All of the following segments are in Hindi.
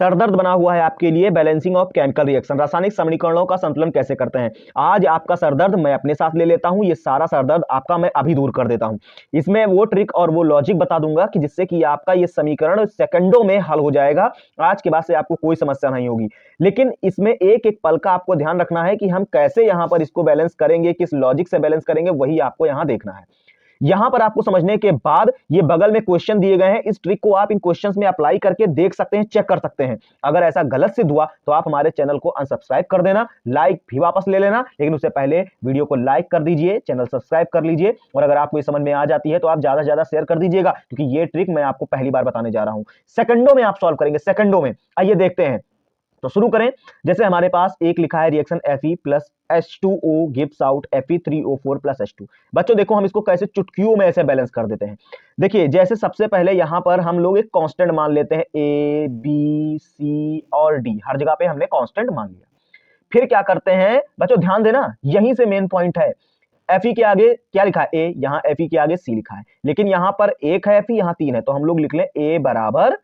सरदर्द बना हुआ है आपके लिए बैलेंसिंग ऑफ केमिकल रिएक्शन, रासायनिक समीकरणों का संतुलन कैसे करते हैं। आज आपका सरदर्द मैं अपने साथ ले लेता हूं, ये सारा सरदर्द आपका मैं अभी दूर कर देता हूं। इसमें वो ट्रिक और वो लॉजिक बता दूंगा कि जिससे कि आपका ये समीकरण सेकंडों में हल हो जाएगा। आज के बाद से आपको कोई समस्या नहीं होगी। लेकिन इसमें एक एक पल का आपको ध्यान रखना है कि हम कैसे यहां पर इसको बैलेंस करेंगे, किस लॉजिक से बैलेंस करेंगे, वही आपको यहां देखना है। यहां पर आपको समझने के बाद ये बगल में क्वेश्चन दिए गए हैं, इस ट्रिक को आप इन क्वेश्चंस में अप्लाई करके देख सकते हैं, चेक कर सकते हैं। अगर ऐसा गलत सिद्ध हुआ तो आप हमारे चैनल को अनसब्सक्राइब कर देना, लाइक भी वापस ले लेना, लेकिन उससे पहले वीडियो को लाइक कर दीजिए, चैनल सब्सक्राइब कर लीजिए, और अगर आपको ये समझ में आ जाती है तो आप ज्यादा से ज्यादा शेयर कर दीजिएगा, क्योंकि ये ट्रिक मैं आपको पहली बार बताने जा रहा हूं। सेकंडों में आप सॉल्व करेंगे, सेकंडों में। आइए देखते हैं, तो शुरू करें। जैसे हमारे पास एक लिखा है reaction Fe plus H2O gives out Fe3O4 plus H2। बच्चों देखो हम इसको कैसे चुटकियों में ऐसे बैलेंस कर देते हैं। देखिए जैसे सबसे पहले यहां पर हम लोग एक कांस्टेंट मान लेते हैं, A B C और D, हर जगह पे हमने कांस्टेंट मान लिया। फिर क्या करते हैं बच्चों, ध्यान देना, यहीं से मेन पॉइंट है। Fe के आगे क्या लिखा है, A, यहां Fe के आगे C लिखा है, लेकिन यहां पर एक है Fe, यहां 3 है, तो हम लोग लिख लें A बराबर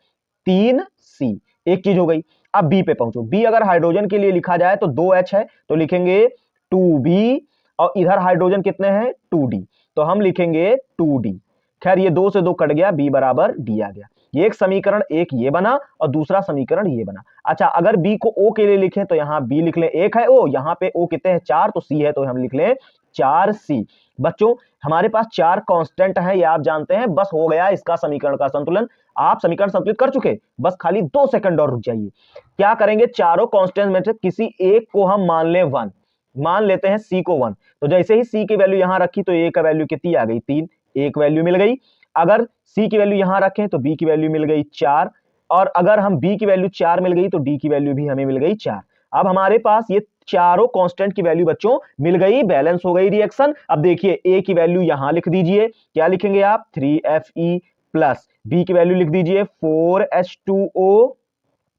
3C। एक चीज हो गई। अब बी पे पहुंचो। बी अगर हाइड्रोजन के लिए लिखा जाए तो 2H है, तो लिखेंगे 2B, और इधर हाइड्रोजन कितने हैं 2D, तो हम लिखेंगे 2D। खैर ये 2 से 2 कट गया, बी बराबर डी आ गया। ये एक समीकरण एक ये बना और दूसरा समीकरण ये बना। अच्छा अगर बी को ओ के लिए लिखें तो यहां बी लिख लें, एक है ओ, यहां पे ओ कितने हैं 4, तो सी है तो हम लिख लें 4C। बच्चों हमारे पास 4 कांस्टेंट है, ये आप जानते हैं, बस हो गया इसका समीकरण का संतुलन। आप समीकरण संतुलित कर चुके, बस खाली 2 सेकंड और रुक जाइए। क्या करेंगे, चारों कांस्टेंट में से किसी एक को हम मान लें 1, मान लेते हैं सी को 1। तो जैसे ही सी की वैल्यू यहां रखी तो ए का वैल्यू कितनी आ गई 3, एक वैल्यू मिल गई। अगर सी की वैल्यू यहां रखें तो बी की वैल्यू मिल गई 4, और अगर हम बी की वैल्यू 4 मिल गई तो डी की वैल्यू भी हमें मिल गई 4। अब हमारे पास ये चारों कांस्टेंट की वैल्यू बच्चों मिल गई, बैलेंस हो गई रिएक्शन। अब देखिए ए की वैल्यू यहां लिख दीजिए, क्या लिखेंगे आप 3Fe प्लस, बी की वैल्यू लिख दीजिए 4H2O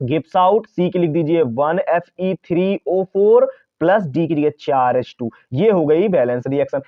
गिव्स आउट, सी की लिख दीजिए 1Fe3O4 प्लस डी की जगह 4H2। ये हो गई बैलेंस रिएक्शन।